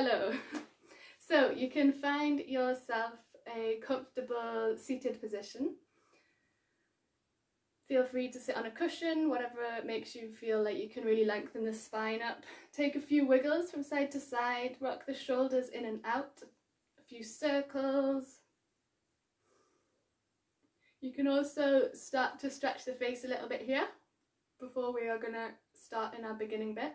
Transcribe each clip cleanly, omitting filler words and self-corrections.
hello. So you can find yourself a comfortable seated position. Feel free to sit on a cushion, whatever makes you feel like you can really lengthen the spine up. Take a few wiggles from side to side, rock the shoulders in and out, a few circles. You can also start to stretch the face a little bit here before we are going to start in our beginning bit.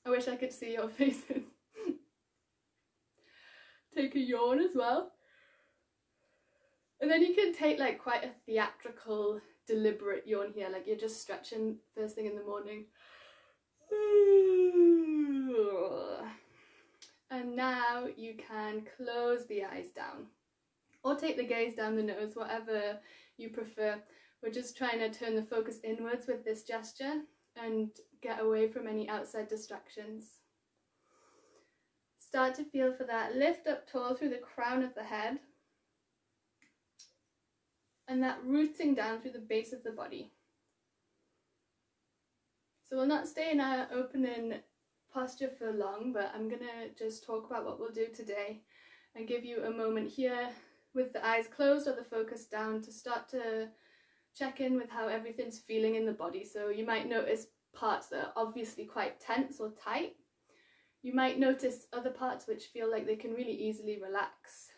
I wish I could see your faces. Take a yawn as well. And then you can take like quite a theatrical, deliberate yawn here, like you're just stretching first thing in the morning. And now you can close the eyes down or take the gaze down the nose, whatever you prefer. We're just trying to turn the focus inwards with this gesture and get away from any outside distractions. Start to feel for that lift up tall through the crown of the head and that rooting down through the base of the body. So we'll not stay in our opening posture for long, but I'm going to just talk about what we'll do today and give you a moment here with the eyes closed or the focus down to start to check in with how everything's feeling in the body. So you might notice parts that are obviously quite tense or tight. You might notice other parts which feel like they can really easily relax.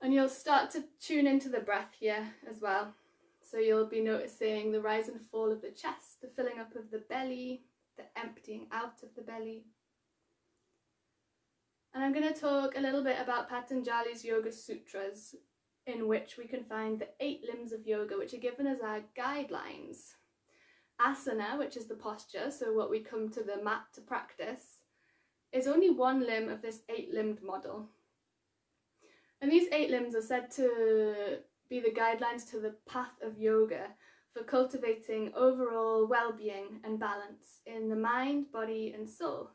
And you'll start to tune into the breath here as well. So you'll be noticing the rise and fall of the chest, the filling up of the belly, the emptying out of the belly. And I'm going to talk a little bit about Patanjali's Yoga Sutras, in which we can find the 8 limbs of yoga, which are given as our guidelines. Asana, which is the posture, so what we come to the mat to practice, is only one limb of this 8-limbed model. And these 8 limbs are said to be the guidelines to the path of yoga for cultivating overall well-being and balance in the mind, body and soul,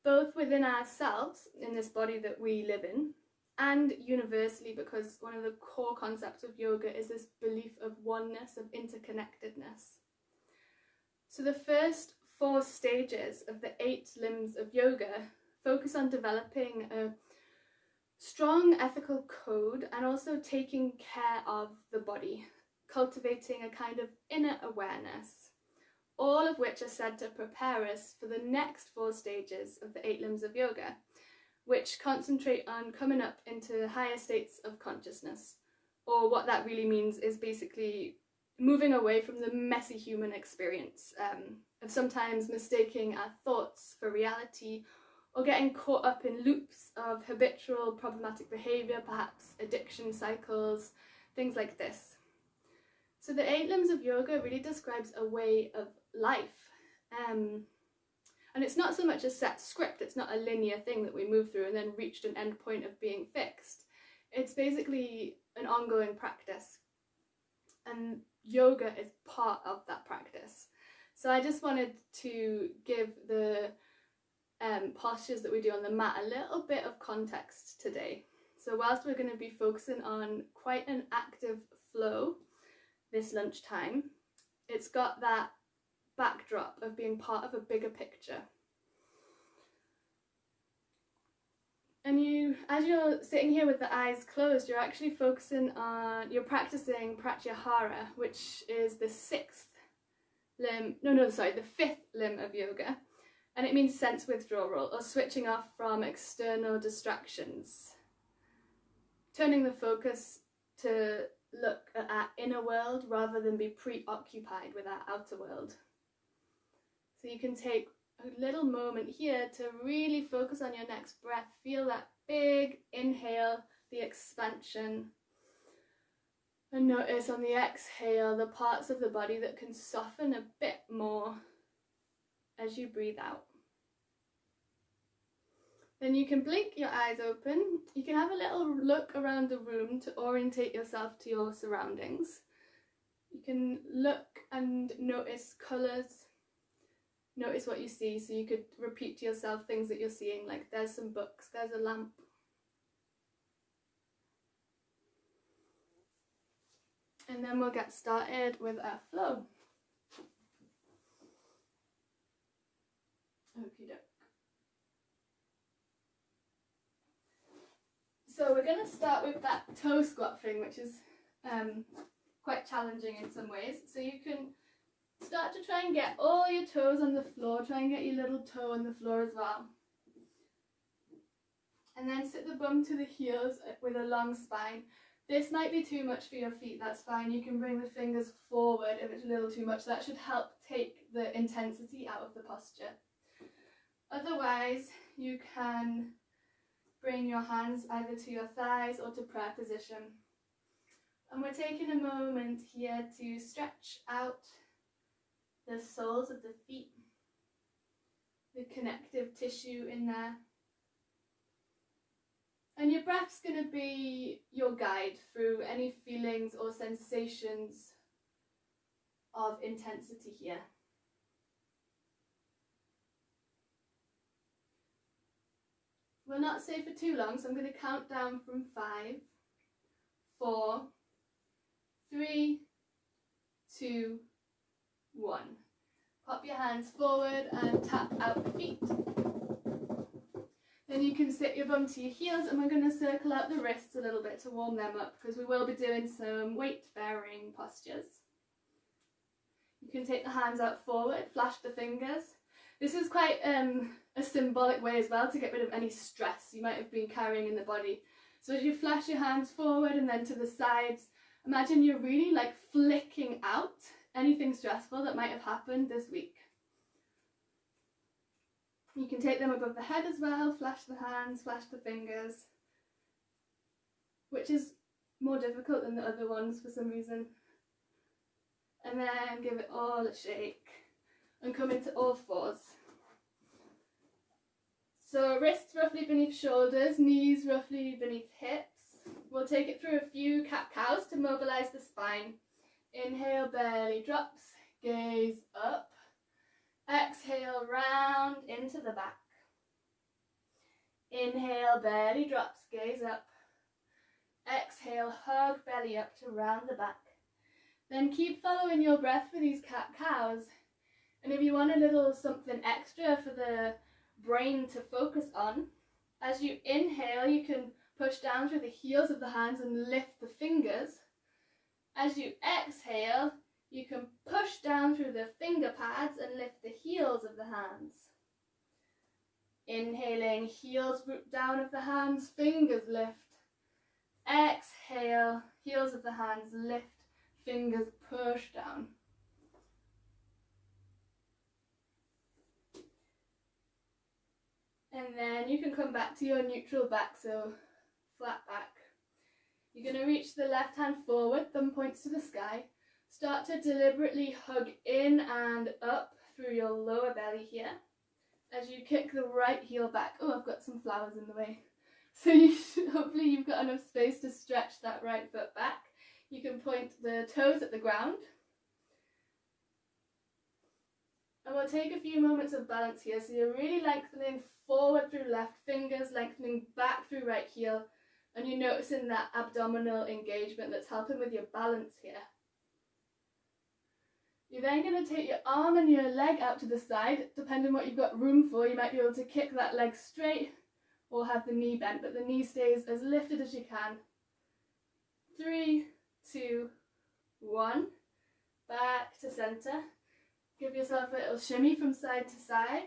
both within ourselves, in this body that we live in, and universally, because one of the core concepts of yoga is this belief of oneness, of interconnectedness. So the first 4 stages of the 8 limbs of yoga focus on developing a strong ethical code and also taking care of the body, cultivating a kind of inner awareness, all of which are said to prepare us for the next 4 stages of the 8 limbs of yoga, which concentrate on coming up into higher states of consciousness. Or what that really means is basically moving away from the messy human experience of sometimes mistaking our thoughts for reality or getting caught up in loops of habitual problematic behaviour, perhaps addiction cycles, things like this. So the 8 limbs of yoga really describes a way of life. And it's not so much a set script, it's not a linear thing that we move through and then reached an end point of being fixed. It's basically an ongoing practice. And yoga is part of that practice. So I just wanted to give the postures that we do on the mat a little bit of context today. So whilst we're going to be focusing on quite an active flow this lunchtime, it's got that backdrop of being part of a bigger picture. And as you're sitting here with the eyes closed, you're actually focusing on, you're practicing pratyahara, which is the 5th limb of yoga. And it means sense withdrawal, or switching off from external distractions. Turning the focus to look at our inner world rather than be preoccupied with our outer world. So you can take a little moment here to really focus on your next breath. Feel that big inhale, the expansion. And notice on the exhale the parts of the body that can soften a bit more as you breathe out. Then you can blink your eyes open. You can have a little look around the room to orientate yourself to your surroundings. You can look and notice colours, notice what you see. So you could repeat to yourself things that you're seeing, like there's some books, there's a lamp. And then we'll get started with our flow. Okie doke. So we're going to start with that toe squat thing, which is quite challenging in some ways. So you can start to try and get all your toes on the floor. Try and get your little toe on the floor as well. And then sit the bum to the heels with a long spine. This might be too much for your feet, that's fine. You can bring the fingers forward if it's a little too much. That should help take the intensity out of the posture. Otherwise, you can bring your hands either to your thighs or to prayer position. And we're taking a moment here to stretch out the soles of the feet, the connective tissue in there. And your breath's going to be your guide through any feelings or sensations of intensity here. We'll not stay for too long, so I'm going to count down from 5, 4, 3, 2, 1. Pop your hands forward and tap out the feet. Then you can sit your bum to your heels, and we're going to circle out the wrists a little bit to warm them up because we will be doing some weight bearing postures. You can take the hands out forward, flash the fingers. This is quite a symbolic way as well to get rid of any stress you might have been carrying in the body. So as you flash your hands forward and then to the sides, imagine you're really like flicking out anything stressful that might have happened this week. You can take them above the head as well, flash the hands, flash the fingers, which is more difficult than the other ones for some reason. And then give it all a shake and come into all fours. So wrists roughly beneath shoulders, knees roughly beneath hips. We'll take it through a few cat-cows to mobilise the spine. Inhale, belly drops, gaze up. Exhale, round into the back. Inhale, belly drops, gaze up. Exhale, hug belly up to round the back. Then keep following your breath for these cat-cows. And if you want a little something extra for the brain to focus on, as you inhale, you can push down through the heels of the hands and lift the fingers. As you exhale, you can push down through the finger pads and lift the heels of the hands. Inhaling, heels root down of the hands, fingers lift. Exhale, heels of the hands lift, fingers push down. And then you can come back to your neutral back, so flat back. You're going to reach the left hand forward, thumb points to the sky. Start to deliberately hug in and up through your lower belly here. As you kick the right heel back. Oh, I've got some flowers in the way. So hopefully you've got enough space to stretch that right foot back. You can point the toes at the ground. And we'll take a few moments of balance here. So you're really lengthening forward through left fingers, lengthening back through right heel. And you're noticing that abdominal engagement that's helping with your balance here. You're then going to take your arm and your leg out to the side, depending on what you've got room for. You might be able to kick that leg straight or have the knee bent, but the knee stays as lifted as you can. 3, 2, 1. Back to centre. Give yourself a little shimmy from side to side.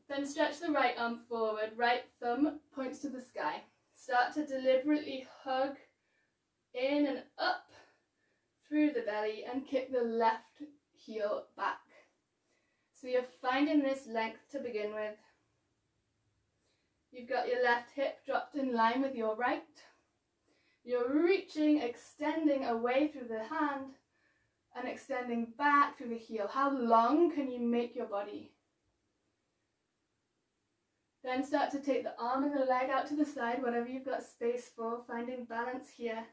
Then stretch the right arm forward, right thumb points to the sky. Start to deliberately hug in and up through the belly and kick the left heel back. So you're finding this length to begin with. You've got your left hip dropped in line with your right. You're reaching, extending away through the hand and extending back through the heel. How long can you make your body? Then start to take the arm and the leg out to the side, whatever you've got space for, finding balance here.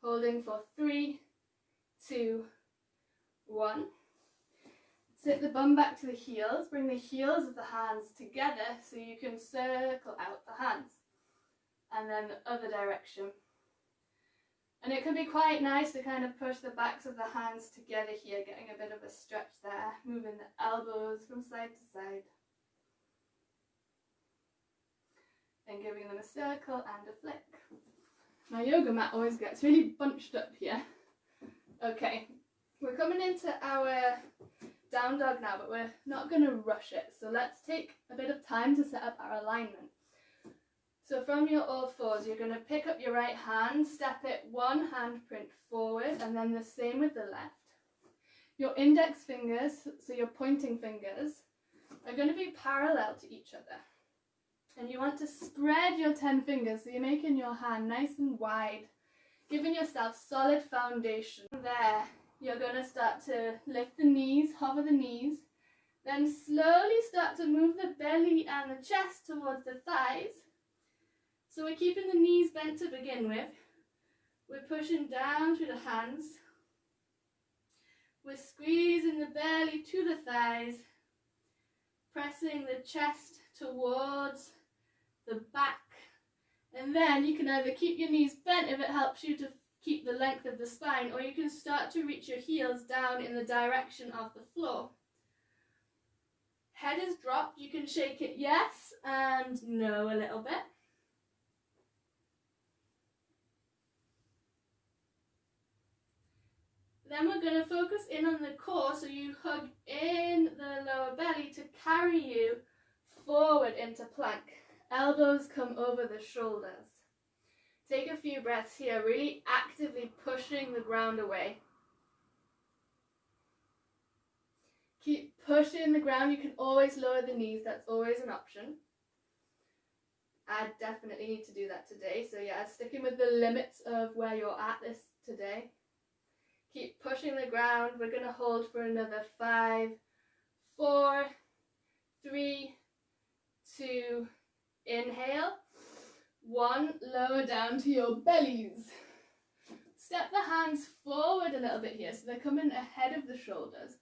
Holding for 3, 2, 1. Sit the bum back to the heels, bring the heels of the hands together so you can circle out the hands. And then the other direction. And it can be quite nice to kind of push the backs of the hands together here, getting a bit of a stretch there, moving the elbows from side to side. And giving them a circle and a flick. My yoga mat always gets really bunched up here. Okay, we're coming into our down dog now, but we're not going to rush it. So let's take a bit of time to set up our alignment. So from your all fours, you're going to pick up your right hand, step it one handprint forward, and then the same with the left. Your index fingers, so your pointing fingers, are going to be parallel to each other. And you want to spread your 10 fingers, so you're making your hand nice and wide, giving yourself solid foundation. From there, you're going to start to lift the knees, hover the knees, then slowly start to move the belly and the chest towards the thighs. So we're keeping the knees bent to begin with. We're pushing down through the hands. We're squeezing the belly to the thighs, pressing the chest towards the back, and then you can either keep your knees bent if it helps you to keep the length of the spine, or you can start to reach your heels down in the direction of the floor. Head is dropped. You can shake it yes and no a little bit. Then we're going to focus in on the core, so you hug in the lower belly to carry you forward into plank. Elbows come over the shoulders. Take a few breaths here, really actively pushing the ground away. Keep pushing the ground. You can always lower the knees, that's always an option. I definitely need to do that today, so yeah, sticking with the limits of where you're at this today. Keep pushing the ground. We're going to hold for another 5, 4, 3, 2, inhale. 1, lower down to your bellies. Step the hands forward a little bit here, so they're coming ahead of the shoulders.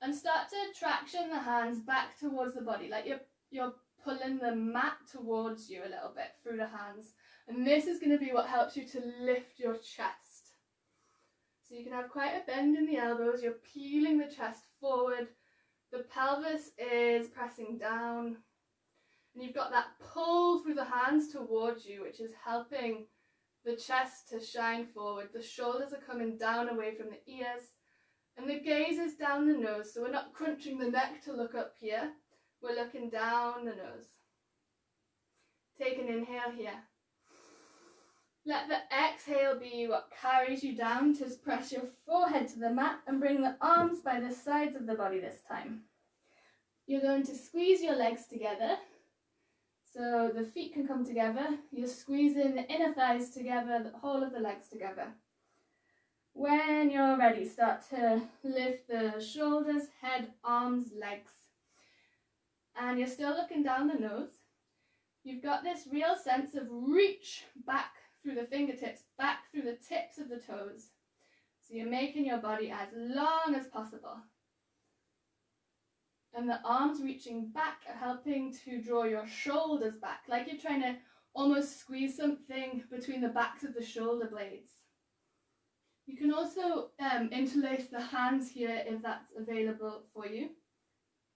And start to traction the hands back towards the body, like you're pulling the mat towards you a little bit through the hands. And this is going to be what helps you to lift your chest. So you can have quite a bend in the elbows, you're peeling the chest forward, the pelvis is pressing down, and you've got that pull through the hands towards you, which is helping the chest to shine forward. The shoulders are coming down away from the ears, and the gaze is down the nose, so we're not crunching the neck to look up here, we're looking down the nose. Take an inhale here. Let the exhale be what carries you down to press your forehead to the mat and bring the arms by the sides of the body this time. You're going to squeeze your legs together so the feet can come together. You're squeezing the inner thighs together, the whole of the legs together. When you're ready, start to lift the shoulders, head, arms, legs. And you're still looking down the nose. You've got this real sense of reach back through the fingertips, back through the tips of the toes. So you're making your body as long as possible. And the arms reaching back are helping to draw your shoulders back, like you're trying to almost squeeze something between the backs of the shoulder blades. You can also interlace the hands here if that's available for you,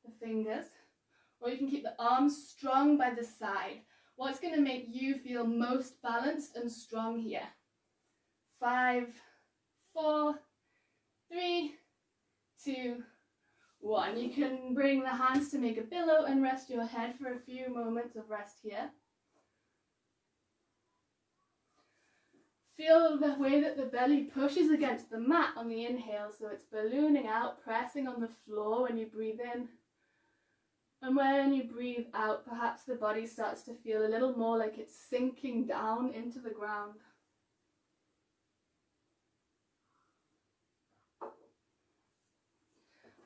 the fingers. Or you can keep the arms strong by the side. What's going to make you feel most balanced and strong here? 5, 4, 3, 2, 1. You can bring the hands to make a pillow and rest your head for a few moments of rest here. Feel the way that the belly pushes against the mat on the inhale, so it's ballooning out, pressing on the floor when you breathe in. And when you breathe out, perhaps the body starts to feel a little more like it's sinking down into the ground.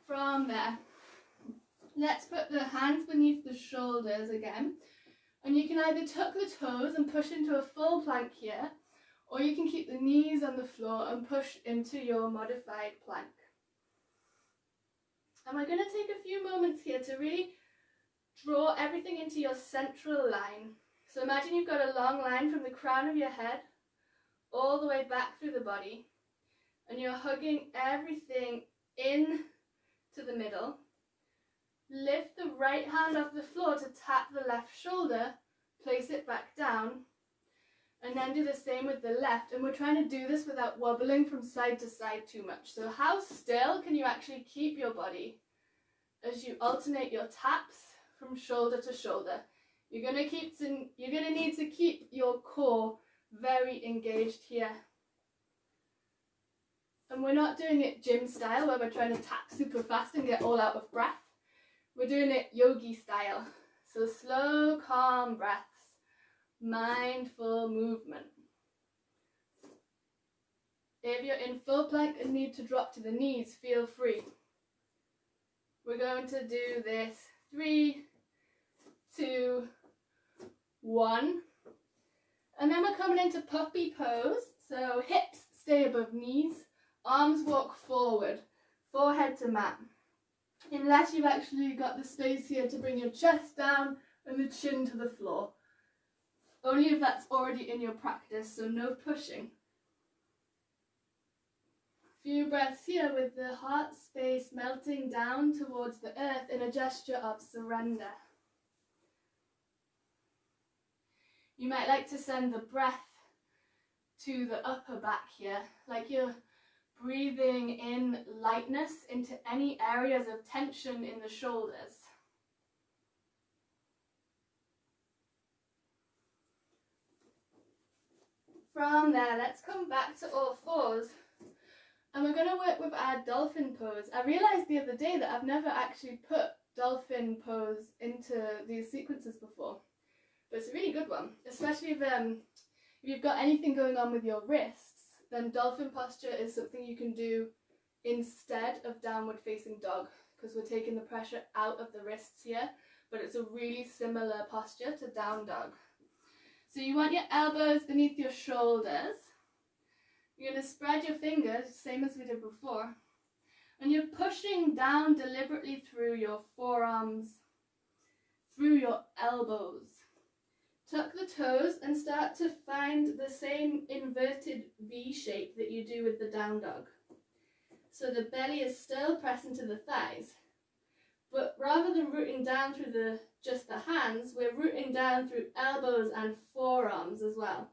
From there, let's put the hands beneath the shoulders again. And you can either tuck the toes and push into a full plank here, or you can keep the knees on the floor and push into your modified plank. And we're going to take a few moments here to really draw everything into your central line. So imagine you've got a long line from the crown of your head all the way back through the body, and you're hugging everything in to the middle. Lift the right hand off the floor to tap the left shoulder, place it back down, and then do the same with the left. And we're trying to do this without wobbling from side to side too much. So how still can you actually keep your body as you alternate your taps from shoulder to shoulder? You're going to need to keep your core very engaged here. And we're not doing it gym style where we're trying to tap super fast and get all out of breath. We're doing it yogi style. So slow, calm breaths, mindful movement. If you're in full plank and need to drop to the knees, feel free. We're going to do this 3, 2, 1. And then we're coming into puppy pose. So hips stay above knees, arms walk forward, forehead to mat. Unless you've actually got the space here to bring your chest down and the chin to the floor. Only if that's already in your practice, so no pushing. Few breaths here with the heart space melting down towards the earth in a gesture of surrender. You might like to send the breath to the upper back here, like you're breathing in lightness into any areas of tension in the shoulders. From there, let's come back to all fours. And we're going to work with our dolphin pose. I realised the other day that I've never actually put dolphin pose into these sequences before. But it's a really good one, especially if you've got anything going on with your wrists, then dolphin posture is something you can do instead of downward facing dog, because we're taking the pressure out of the wrists here, but it's a really similar posture to down dog. So you want your elbows beneath your shoulders. You're going to spread your fingers, same as we did before, and you're pushing down deliberately through your forearms, through your elbows. Tuck the toes and start to find the same inverted V shape that you do with the down dog. So the belly is still pressing to the thighs, but rather than rooting down through just the hands, we're rooting down through elbows and forearms as well.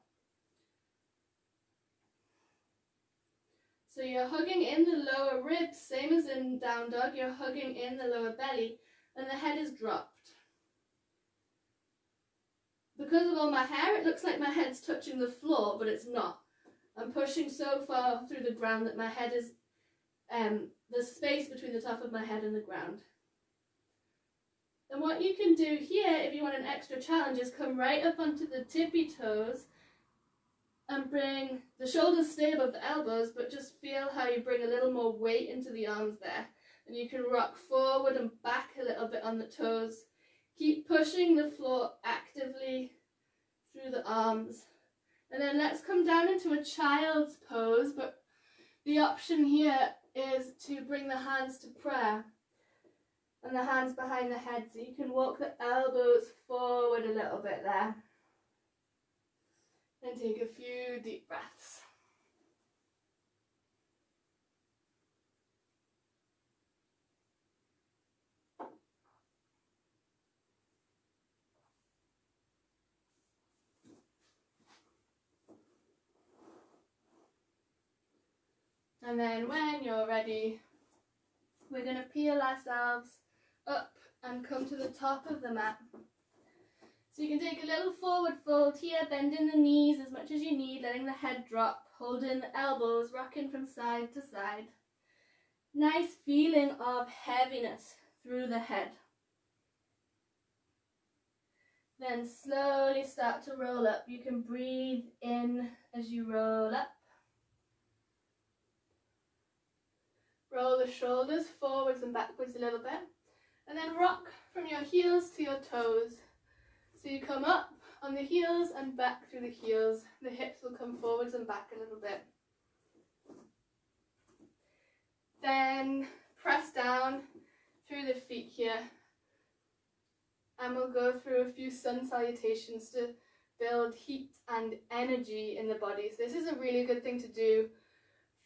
So you're hugging in the lower ribs, same as in down dog, you're hugging in the lower belly, and the head is dropped. Because of all my hair, it looks like my head's touching the floor, but it's not. I'm pushing so far through the ground that my head is, the space between the top of my head and the ground. And what you can do here, if you want an extra challenge, is come right up onto the tippy toes and bring the shoulders stay above the elbows, but just feel how you bring a little more weight into the arms there. And you can rock forward and back a little bit on the toes. Keep pushing the floor actively through the arms. And then let's come down into a child's pose, but the option here is to bring the hands to prayer and the hands behind the head, so you can walk the elbows forward a little bit there. And take a few deep breaths. And then when you're ready, we're going to peel ourselves up and come to the top of the mat. So you can take a little forward fold here, bending the knees as much as you need, letting the head drop, holding the elbows, rocking from side to side. Nice feeling of heaviness through the head. Then slowly start to roll up. You can breathe in as you roll up. Roll the shoulders forwards and backwards a little bit. And then rock from your heels to your toes. So you come up on the heels and back through the heels. The hips will come forwards and back a little bit. Then press down through the feet here. And we'll go through a few sun salutations to build heat and energy in the body. So this is a really good thing to do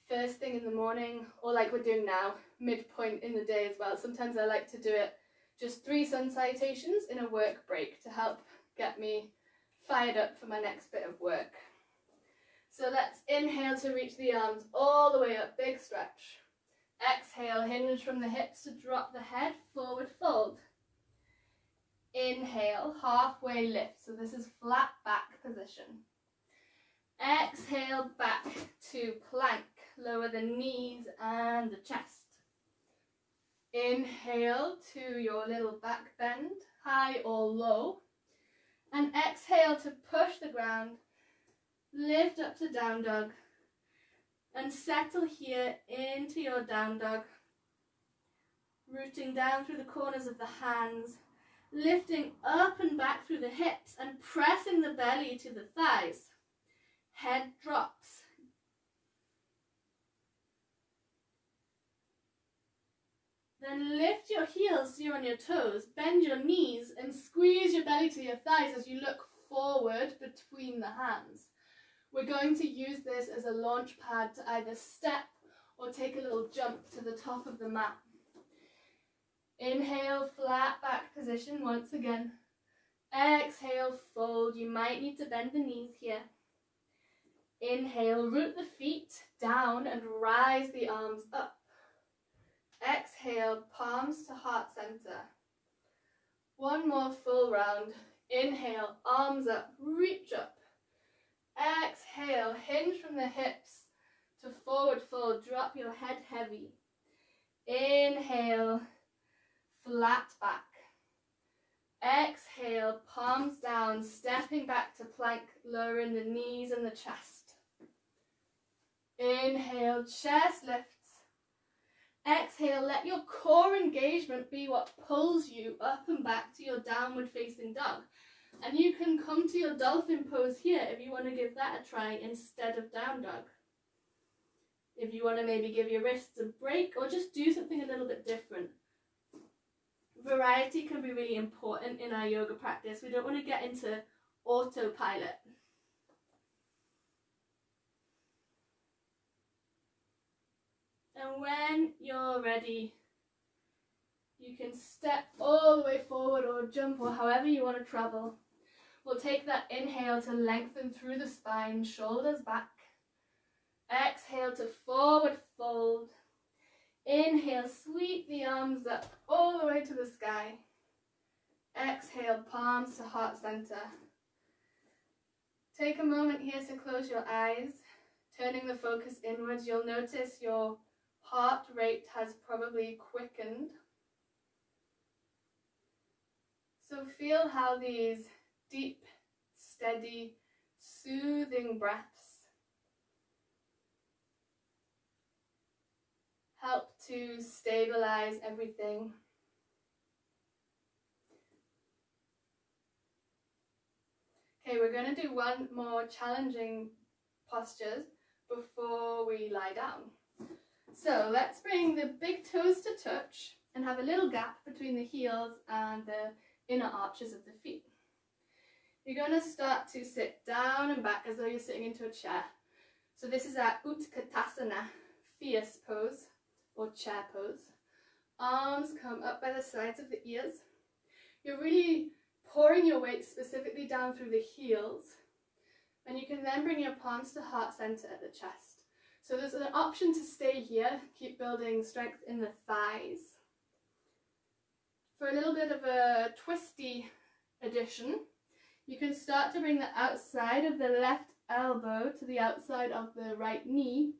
first thing in the morning, or like we're doing now, midpoint in the day as well. Sometimes I like to do it just 3 sun salutations in a work break to help get me fired up for my next bit of work. So let's inhale to reach the arms all the way up, big stretch. Exhale, hinge from the hips to drop the head, forward fold. Inhale, halfway lift, so this is flat back position. Exhale, back to plank, lower the knees and the chest. Inhale to your little back bend, high or low. And exhale to push the ground, lift up to down dog. And settle here into your down dog. Rooting down through the corners of the hands. Lifting up and back through the hips and pressing the belly to the thighs. Head drops. Then lift your heels so you're on your toes. Bend your knees and squeeze your belly to your thighs as you look forward between the hands. We're going to use this as a launch pad to either step or take a little jump to the top of the mat. Inhale, flat back position once again. Exhale, fold. You might need to bend the knees here. Inhale, root the feet down and rise the arms up. Exhale, palms to heart center. One more full round. Inhale, arms up, reach up. Exhale, hinge from the hips to forward fold. Drop your head heavy. Inhale, flat back. Exhale, palms down, stepping back to plank, lowering the knees and the chest. Inhale, chest lifts. Exhale, let your core engagement be what pulls you up and back to your downward facing dog. And you can come to your dolphin pose here if you want to give that a try instead of down dog. If you want to maybe give your wrists a break or just do something a little bit different. Variety can be really important in our yoga practice. We don't want to get into autopilot. And when you're ready, you can step all the way forward or jump or however you want to travel. We'll take that inhale to lengthen through the spine, shoulders back. Exhale to forward fold. Inhale, sweep the arms up all the way to the sky. Exhale, palms to heart center. Take a moment here to close your eyes. Turning the focus inwards, you'll notice your heart rate has probably quickened. So feel how these deep, steady, soothing breaths help to stabilize everything. Okay, we're going to do one more challenging postures before we lie down. So let's bring the big toes to touch and have a little gap between the heels and the inner arches of the feet. You're going to start to sit down and back as though you're sitting into a chair. So this is our Utkatasana, fierce pose or chair pose. Arms come up by the sides of the ears. You're really pouring your weight specifically down through the heels, and you can then bring your palms to heart center at the chest. So there's an option to stay here, keep building strength in the thighs. For a little bit of a twisty addition, you can start to bring the outside of the left elbow to the outside of the right knee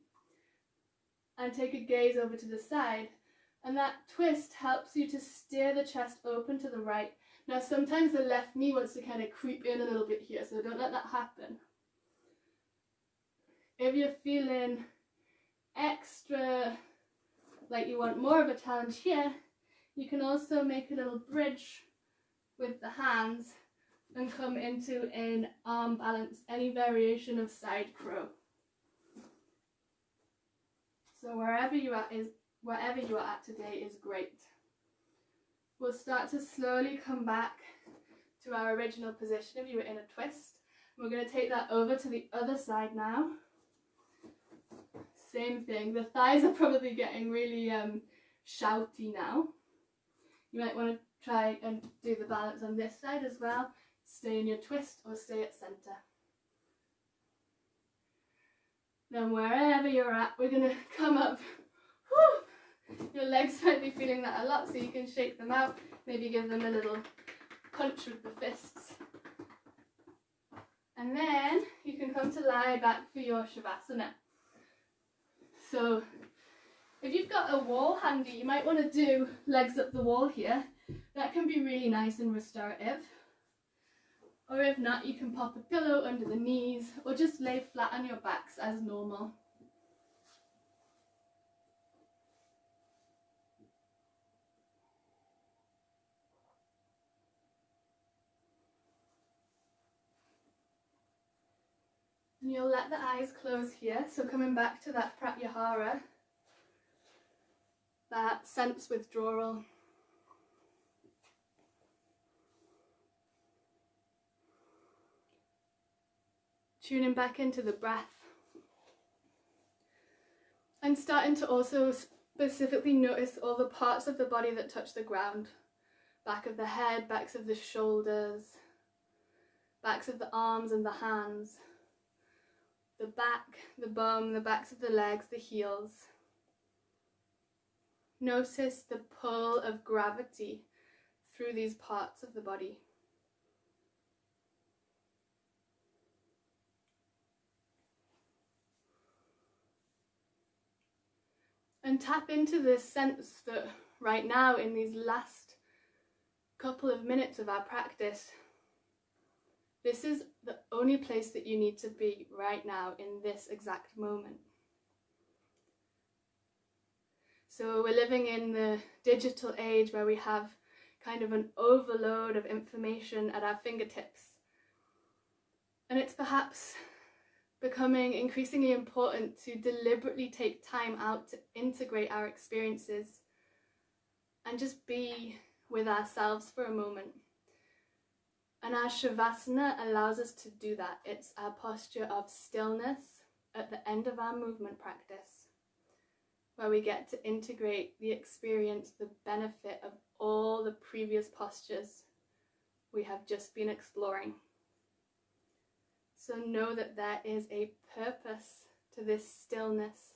and take a gaze over to the side. And that twist helps you to steer the chest open to the right. Now sometimes the left knee wants to kind of creep in a little bit here, so don't let that happen. If you're feeling extra like you want more of a challenge here, you can also make a little bridge with the hands and come into an arm balance, any variation of side crow. So wherever you are at today is great. We'll start to slowly come back to our original position if you were in a twist, We're going to take that over to the other side now. Same thing. The thighs are probably getting really shouty now. You might want to try and do the balance on this side as well. Stay in your twist or stay at center. Then wherever you're at, we're going to come up. Whew! Your legs might be feeling that a lot, so you can shake them out. Maybe give them a little punch with the fists. And then you can come to lie back for your Shavasana. So if you've got a wall handy, you might want to do legs up the wall here. That can be really nice and restorative. Or if not, you can pop a pillow under the knees or just lay flat on your backs as normal. And you'll let the eyes close here. So coming back to that pratyahara, that sense withdrawal. Tuning back into the breath. And starting to also specifically notice all the parts of the body that touch the ground. Back of the head, backs of the shoulders, backs of the arms and the hands. The back, the bum, the backs of the legs, the heels. Notice the pull of gravity through these parts of the body. And tap into this sense that right now, in these last couple of minutes of our practice, this is the only place that you need to be right now in this exact moment. So we're living in the digital age where we have kind of an overload of information at our fingertips. And it's perhaps becoming increasingly important to deliberately take time out to integrate our experiences and just be with ourselves for a moment. And our Shavasana allows us to do that. It's our posture of stillness at the end of our movement practice, where we get to integrate the experience, the benefit of all the previous postures we have just been exploring. So know that there is a purpose to this stillness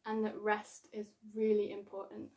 and that rest is really important.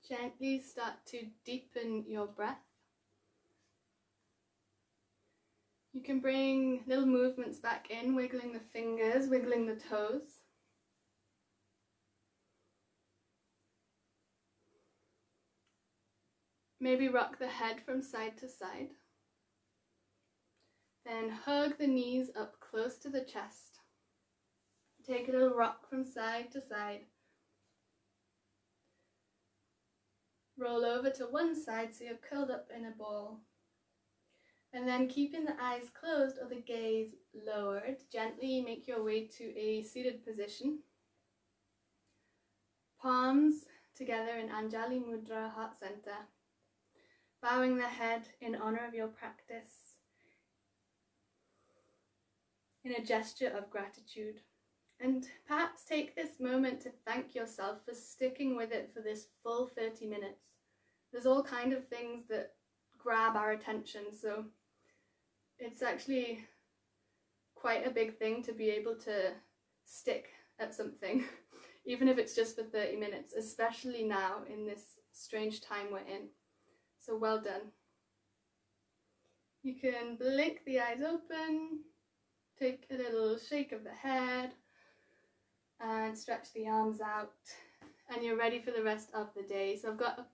Gently start to deepen your breath. You can bring little movements back in, wiggling the fingers, wiggling the toes. Maybe rock the head from side to side. Then hug the knees up close to the chest. Take a little rock from side to side. Roll over to one side so you're curled up in a ball. And then keeping the eyes closed or the gaze lowered, gently make your way to a seated position. Palms together in Anjali Mudra, heart center. Bowing the head in honor of your practice, in a gesture of gratitude. And perhaps take this moment to thank yourself for sticking with it for this full 30 minutes. There's all kind of things that grab our attention, so it's actually quite a big thing to be able to stick at something, even if it's just for 30 minutes, especially now in this strange time we're in. So well done. You can blink the eyes open, take a little shake of the head, and stretch the arms out. and you're ready for the rest of the day. So I've got